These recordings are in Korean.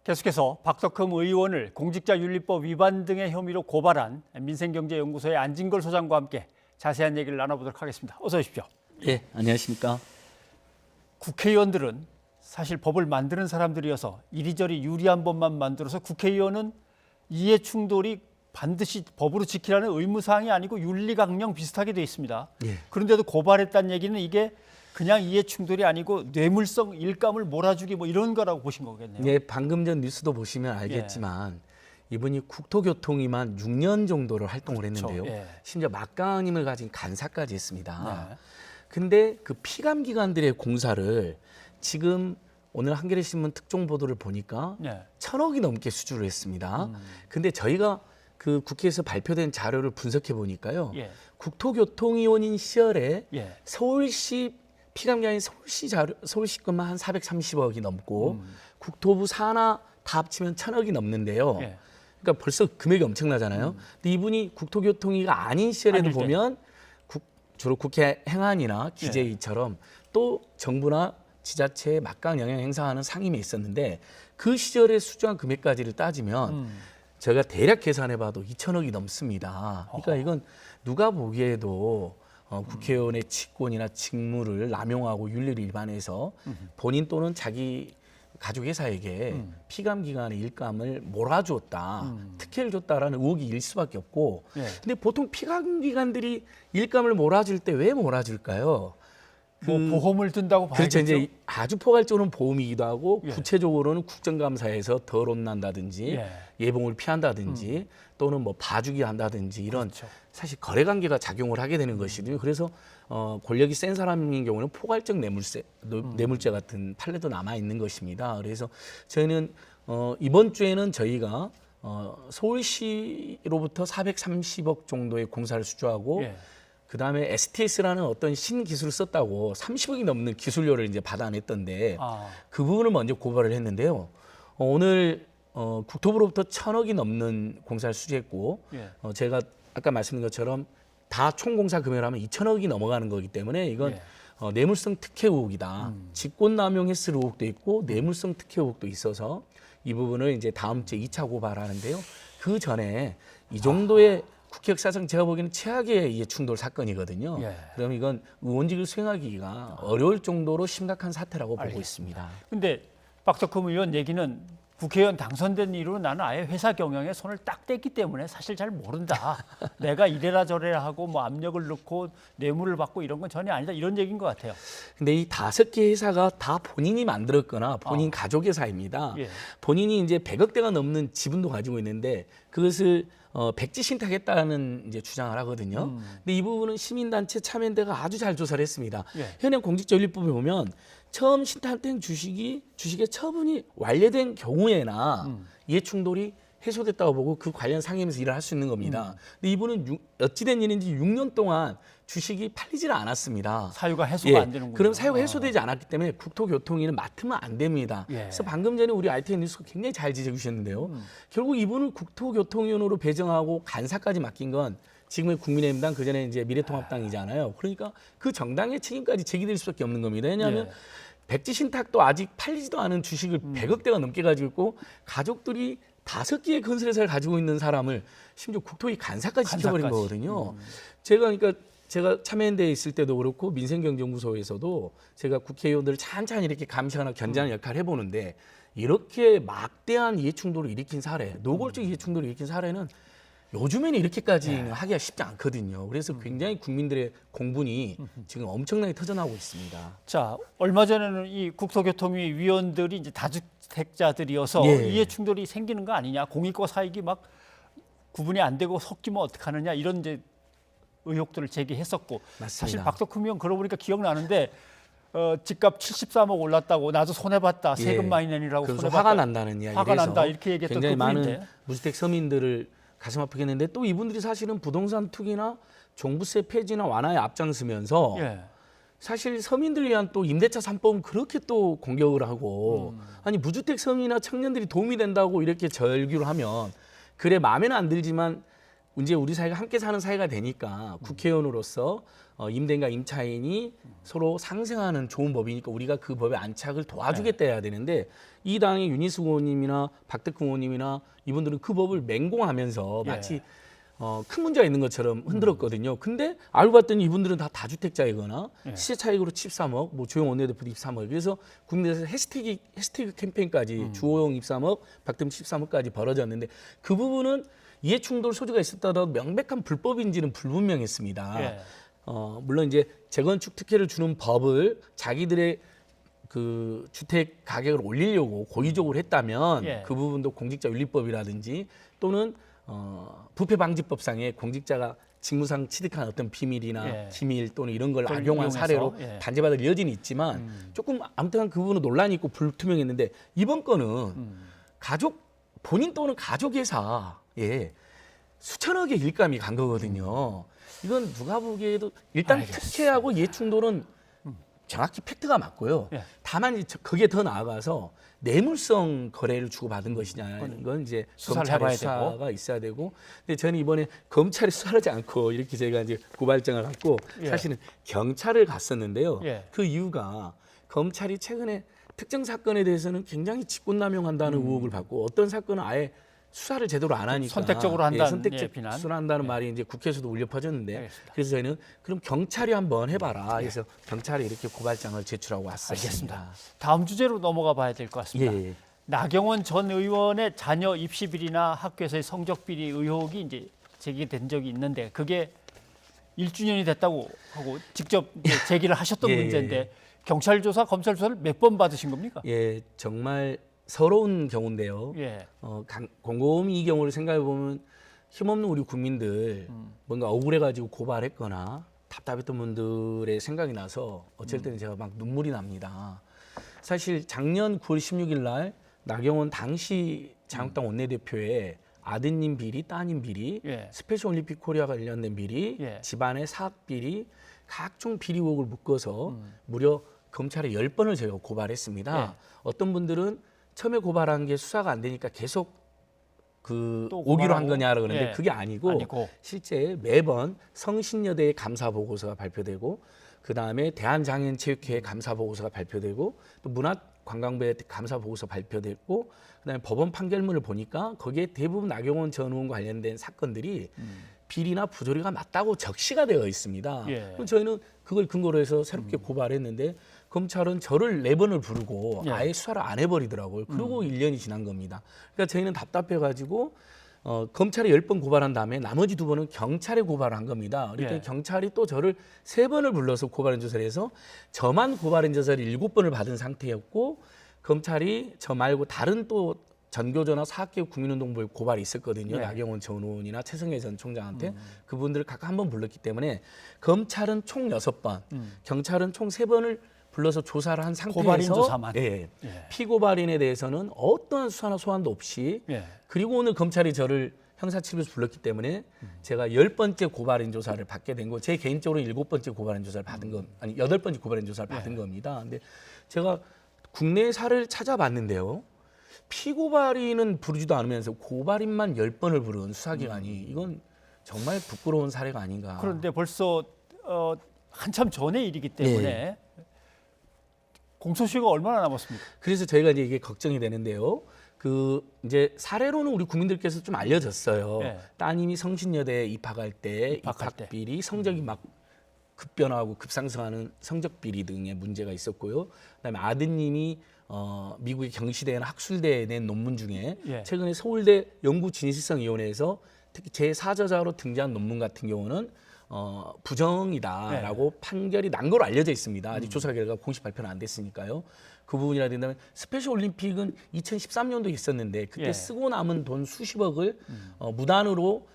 계속해서 박덕흠 의원을 공직자윤리법 위반 등의 혐의로 고발한 민생경제연구소의 안진걸 소장과 함께 자세한 얘기를 나눠보도록 하겠습니다. 어서 오십시오. 네, 안녕하십니까. 국회의원들은 사실 법을 만드는 사람들이어서 이리저리 유리한 법만 만들어서 국회의원은 이해 충돌이 반드시 법으로 지키라는 의무사항이 아니고 윤리강령 비슷하게 돼 있습니다. 예. 그런데도 고발했다는 얘기는 이게 그냥 이해 충돌이 아니고 뇌물성 일감을 몰아주기 뭐 이런 거라고 보신 거겠네요. 예, 방금 전 뉴스도 보시면 알겠지만 이분이 국토교통위만 6년 정도를 활동을 했는데요. 예. 심지어 막강함을 가진 간사까지 했습니다. 네. 근데 그 피감기관들의 공사를 지금 오늘 한겨레신문 특종 보도를 보니까 네. 1,000억이 넘게 수주를 했습니다. 근데 저희가 그 국회에서 발표된 자료를 분석해 보니까요. 예. 국토교통위원인 시절에 예. 서울시 피감기관인 서울시 것만 한 430억이 넘고 국토부 산하 다 합치면 1,000억이 넘는데요. 예. 그러니까 벌써 금액이 엄청나잖아요. 근데 이분이 국토교통위가 아닌 시절에도 아닐 때. 보면 주로 국회 행안이나 기재위처럼 또 정부나 지자체에 막강 영향 행사하는 상임에 있었는데 그 시절에 수주한 금액까지를 따지면 저희가 대략 계산해봐도 2,000억이 넘습니다. 그러니까 이건 누가 보기에도 국회의원의 직권이나 직무를 남용하고 윤리를 위반해서 본인 또는 자기 가족회사에게 피감기관의 일감을 몰아주었다, 특혜를 줬다라는 의혹이 일 수밖에 없고, 예. 근데 보통 피감기관들이 일감을 몰아줄 때 왜 몰아줄까요? 뭐 보험을 든다고 봐야겠죠. 그렇죠. 이제 아주 포괄적으로는 보험이기도 하고 예. 구체적으로는 국정감사에서 덜 혼난다든지 예. 예봉을 피한다든지 또는 뭐 봐주기 한다든지 이런 그렇죠. 사실 거래관계가 작용을 하게 되는 것이거든요. 그래서 권력이 센 사람인 경우는 포괄적 뇌물죄 같은 판례도 남아 있는 것입니다. 그래서 저희는 이번 주에는 저희가 서울시로부터 430억 정도의 공사를 수주하고 예. 그다음에 STS라는 어떤 신기술을 썼다고 30억이 넘는 기술료를 이제 받아냈던데 그 부분을 먼저 고발을 했는데요. 오늘 국토부로부터 1,000억이 넘는 공사를 수주했고 예. 제가 아까 말씀드린 것처럼 다 총공사 금액을 하면 2,000억이 넘어가는 거기 때문에 이건 예. 뇌물성 특혜 의혹이다. 직권남용했을 의혹도 있고 뇌물성 특혜 의혹도 있어서 이 부분을 이제 다음 주에 2차 고발하는데요. 그 전에 이 정도의 국회 역사상 제가 보기에는 최악의 이해 충돌 사건이거든요. 예. 그럼 이건 의원직을 수행하기가 어려울 정도로 심각한 사태라고 보고 있습니다. 근데 박덕흠 의원 얘기는 국회의원 당선된 이후로 나는 아예 회사 경영에 손을 딱 뗐기 때문에 사실 잘 모른다. 내가 이래라 저래라 하고 뭐 압력을 넣고 뇌물을 받고 이런 건 전혀 아니다. 이런 얘기인 것 같아요. 근데 이 5개 회사가 다 본인이 만들었거나 본인 가족 회사입니다. 예. 본인이 이제 100억대가 넘는 지분도 가지고 있는데 그것을 백지 신탁했다는 이제 주장을 하거든요. 근데 이 부분은 시민단체 참여연대가 아주 잘 조사를 했습니다. 예. 현행 공직자윤리법에 보면 처음 신탁된 주식의 처분이 완료된 경우에나 이해충돌이 해소됐다고 보고 그 관련 상임에서 일을 할 수 있는 겁니다. 근데 이분은 어찌된 일인지 6년 동안 주식이 팔리질 않았습니다. 사유가 해소가 안 되는군요. 그럼 사유가 해소되지 않았기 때문에 국토교통위는 맡으면 안 됩니다. 예. 그래서 방금 전에 우리 ITN 뉴스가 굉장히 잘 지적해 주셨는데요. 결국 이분을 국토교통위원으로 배정하고 간사까지 맡긴 건 지금의 국민의힘당 그전에 이제 미래통합당이잖아요. 그러니까 그 정당의 책임까지 제기될 수밖에 없는 겁니다. 왜냐하면 예. 백지 신탁도 아직 팔리지도 않은 주식을 100억대가 넘게 가지고 있고 가족들이 5개의 건설회사를 가지고 있는 사람을 심지어 국토위 간사까지 시켜버린 거거든요. 제가 참여연대에 있을 때도 그렇고 민생경제연구소에서도 제가 국회의원들을 찬찬히 이렇게 감시하는 견제하는 역할을 해보는데 이렇게 막대한 이해충돌을 일으킨 사례, 노골적 이해충돌을 일으킨 사례는 요즘에는 이렇게까지는 하기가 쉽지 않거든요. 그래서 굉장히 국민들의 공분이 지금 엄청나게 터져나오고 있습니다. 자, 얼마 전에는 이 국토교통위 위원들이 이제 다주택자들이어서 예. 이해 충돌이 생기는 거 아니냐, 공익과 사익이 막 구분이 안 되고 섞이면 어떡하느냐 이런 이제 의혹들을 제기했었고, 맞습니다. 사실 박덕흠 의원 그러고 보니까 기억나는데 집값 73억 올랐다고 나도 손해봤다, 세금 많이 내니라고 그래서 손해봤다, 화가 난다는 이야기를 화가 해서 난다 이렇게 얘기했던 굉장히 그분인데. 많은 무주택 서민들을 가슴 아프게 했는데 또 이분들이 사실은 부동산 투기나 종부세 폐지나 완화에 앞장서면서 예. 사실 서민들을 위한 또 임대차 3법은 그렇게 또 공격을 하고 아니 무주택 서민이나 청년들이 도움이 된다고 이렇게 절규를 하면 그래 마음에는 안 들지만 이제 우리 사회가 함께 사는 사회가 되니까 국회의원으로서 임대인과 임차인이 서로 상생하는 좋은 법이니까 우리가 그 법의 안착을 도와주겠다 해야 되는데 이 당의 윤희숙 의원님이나 박덕흠 의원님이나 이분들은 그 법을 맹공하면서 마치 큰 문제가 있는 것처럼 흔들었거든요. 근데 알고 봤더니 이분들은 다 다주택자이거나 시세 차익으로 13억, 뭐 조영 원내대표도 13억. 그래서 국민에서 해시태그 캠페인까지 주호영 13억, 박덕흠 13억까지 벌어졌는데 그 부분은 이해충돌 소지가 있었다도 명백한 불법인지는 불분명했습니다. 예. 물론 이제 재건축 특혜를 주는 법을 자기들의 그 주택 가격을 올리려고 고의적으로 했다면 예. 그 부분도 공직자윤리법이라든지 또는 부패방지법상에 공직자가 직무상 취득한 어떤 비밀이나 예. 기밀 또는 이런 걸 그걸 악용한 이용해서, 사례로 예. 단죄받을 여지는 있지만 조금 아무튼 그 부분은 논란이 있고 불투명했는데 이번 건은 가족 본인 또는 가족 회사에 수천억의 일감이 간 거거든요. 이건 누가 보기에도 일단 알겠습니다. 특혜하고 이해충돌은 정확히 팩트가 맞고요. 예. 다만 그게 더 나아가서 뇌물성 거래를 주고받은 것이냐 이건 이제 수사를 검찰의 해봐야 수사가 되고. 있어야 되고. 근데 저는 이번에 검찰이 수사하지 않고 이렇게 저희가 이제 고발장을 갖고 예. 사실은 경찰을 갔었는데요. 예. 그 이유가 검찰이 최근에 특정 사건에 대해서는 굉장히 직권남용한다는 의혹을 받고 어떤 사건은 아예 수사를 제대로 안 하니까 선택적으로 한다는, 선택적 비난. 수사를 한다는 말이 이제 국회에서도 울려 퍼졌는데 알겠습니다. 그래서 저희는 그럼 경찰이 한번 해봐라. 그래서 경찰이 이렇게 고발장을 제출하고 왔습니다. 알겠습니다. 다음 주제로 넘어가 봐야 될 것 같습니다. 예. 나경원 전 의원의 자녀 입시 비리나 학교에서의 성적 비리 의혹이 이제 제기된 적이 있는데 그게 1주년이 됐다고 하고 직접 이제 제기를 하셨던 예. 문제인데 경찰 조사, 검찰 조사를 몇 번 받으신 겁니까? 예, 정말 서러운 경우인데요. 예. 곰곰이 이 경우를 생각해 보면 힘없는 우리 국민들 뭔가 억울해가지고 고발했거나 답답했던 분들의 생각이 나서 어쩔 때는 제가 막 눈물이 납니다. 사실 작년 9월 16일 날 나경원 당시 자유한국당 원내대표의 아드님 비리, 따님 비리, 예. 스페셜 올림픽 코리아 관련된 비리, 예. 집안의 사학 비리, 각종 비리 의혹을 묶어서 무려 검찰에 10번을 제가 고발했습니다. 예. 어떤 분들은 처음에 고발한 게 수사가 안 되니까 계속 그 또 오기로 한 고발하고. 거냐라 그러는데 예. 그게 아니고 실제 매번 성신여대의 감사 보고서가 발표되고 그 다음에 대한장애인체육회 감사 보고서가 발표되고 또 문화관광부의 감사 보고서 발표됐고 그다음에 법원 판결문을 보니까 거기에 대부분 나경원 전 의원과 관련된 사건들이 비리나 부조리가 맞다고 적시가 되어 있습니다. 예. 그럼 저희는 그걸 근거로 해서 새롭게 고발했는데 검찰은 저를 4번을 부르고 예. 아예 수사를 안 해버리더라고요. 그리고 1년이 지난 겁니다. 그러니까 저희는 답답해가지고 검찰에 10번 고발한 다음에 나머지 2번은 경찰에 고발을 한 겁니다. 그러니까 예. 경찰이 또 저를 3번을 불러서 고발인 조사를 해서 저만 고발인 조사를 7번을 받은 상태였고 검찰이 저 말고 다른 또 전교조나 사학개혁 국민운동부에 고발이 있었거든요. 네. 나경원 전 의원이나 최성해 전 총장한테 그분들을 각각 한 번 불렀기 때문에 검찰은 총 6번, 경찰은 총 3번을 불러서 조사를 한 상태에서 고발인 조사만. 예, 예. 피고발인에 대해서는 어떠한 수사나 소환도 없이 예. 그리고 오늘 검찰이 저를 형사치료에서 불렀기 때문에 제가 10번째 고발인 조사를 받게 된 거, 제 개인적으로 7번째 고발인 조사를 받은 건 아니 8번째 고발인 조사를 받은 겁니다. 근데 제가 국내 사례를 찾아봤는데요. 피고발인은 부르지도 않으면서 고발인만 10번을 부른 수사기관이 이건 정말 부끄러운 사례가 아닌가. 그런데 벌써 한참 전의 일이기 때문에 공소시효가 얼마나 남았습니까? 그래서 저희가 이제 이게 걱정이 되는데요. 그 이제 사례로는 우리 국민들께서 좀 알려졌어요. 네. 따님이 성신여대에 입학할 때 입학할 때. 입학비리, 성적이 막 급변화하고 급상승하는 성적 비리 등의 문제가 있었고요. 그다음에 아드님이 미국의 경시대나 학술대에 낸 논문 중에 예. 최근에 서울대 연구진실성위원회에서 특히 제4저자로 등장한 논문 같은 경우는 부정이다라고 판결이 난 걸로 알려져 있습니다. 아직 조사 결과가 공식 발표는 안 됐으니까요. 그 부분이라 된다면 스페셜 올림픽은 2013년도에 있었는데 그때 예. 쓰고 남은 돈 수십억을 무단으로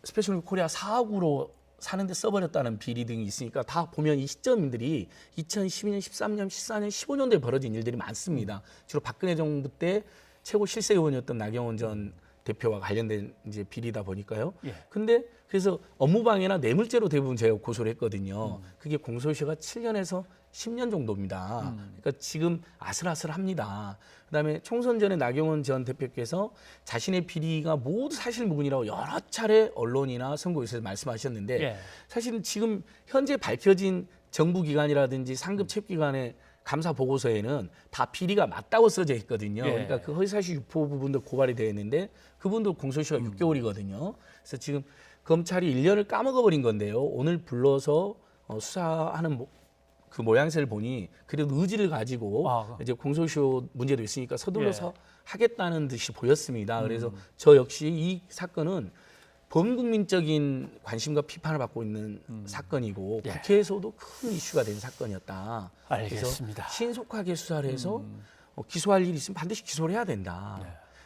스페셜 올림픽 코리아 사학으로 사는데 써버렸다는 비리 등이 있으니까 다 보면 이 시점들이 2012년, 13년, 14년, 15년도에 벌어진 일들이 많습니다. 주로 박근혜 정부 때 최고 실세 의원이었던 나경원 전 대표와 관련된 이제 비리다 보니까요. 예. 근데 그래서 업무방해나 뇌물죄로 대부분 제가 고소를 했거든요. 그게 공소시효가 7년에서 10년 정도입니다. 그러니까 지금 아슬아슬합니다. 그다음에 총선 전에 나경원 전 대표께서 자신의 비리가 모두 사실무근이라고 여러 차례 언론이나 선거에서 말씀하셨는데 예. 사실은 지금 현재 밝혀진 정부기관이라든지 상급 체육기관의 감사 보고서에는 다 비리가 맞다고 써져 있거든요. 예. 그러니까 그 허위사실 유포 부분도 고발이 되어 있는데 그분도 공소시효가 6개월이거든요. 그래서 지금 검찰이 1년을 까먹어버린 건데요. 오늘 불러서 수사하는 그 모양새를 보니 그래도 의지를 가지고 이제 공소시효 문제도 있으니까 서둘러서 하겠다는 듯이 보였습니다. 그래서 저 역시 이 사건은 범국민적인 관심과 비판을 받고 있는 사건이고 국회에서도 큰 이슈가 된 사건이었다. 알겠습니다. 그래서 신속하게 수사를 해서 기소할 일이 있으면 반드시 기소를 해야 된다.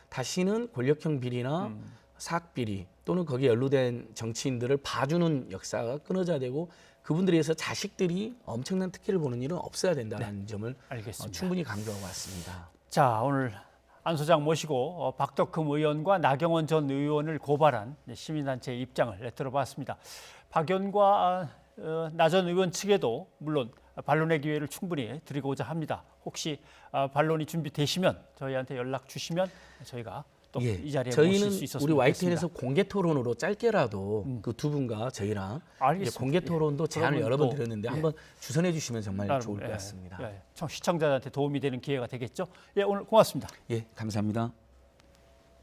다시는 권력형 비리나 사학 비리 또는 거기에 연루된 정치인들을 봐주는 역사가 끊어져야 되고 그분들에 의해서 자식들이 엄청난 특혜를 보는 일은 없어야 된다는 점을 알겠습니다. 충분히 강조하고 왔습니다. 자, 오늘 안 소장 모시고 박덕흠 의원과 나경원 전 의원을 고발한 시민단체의 입장을 들어봤습니다. 박연과 나 전 의원 측에도 물론 반론의 기회를 충분히 드리고자 합니다. 혹시 반론이 준비되시면 저희한테 연락 주시면 저희가 또 이 자리에 모실 수 있었으면 우리 YTN에서 좋겠습니다. 공개 토론으로 짧게라도 그 두 분과 저희랑 알겠습니다. 공개 토론도 제안을 여러 번 드렸는데 한번 주선해 주시면 정말 나름, 좋을 것 같습니다. 시청자들한테 도움이 되는 기회가 되겠죠. 오늘 고맙습니다. 예, 감사합니다.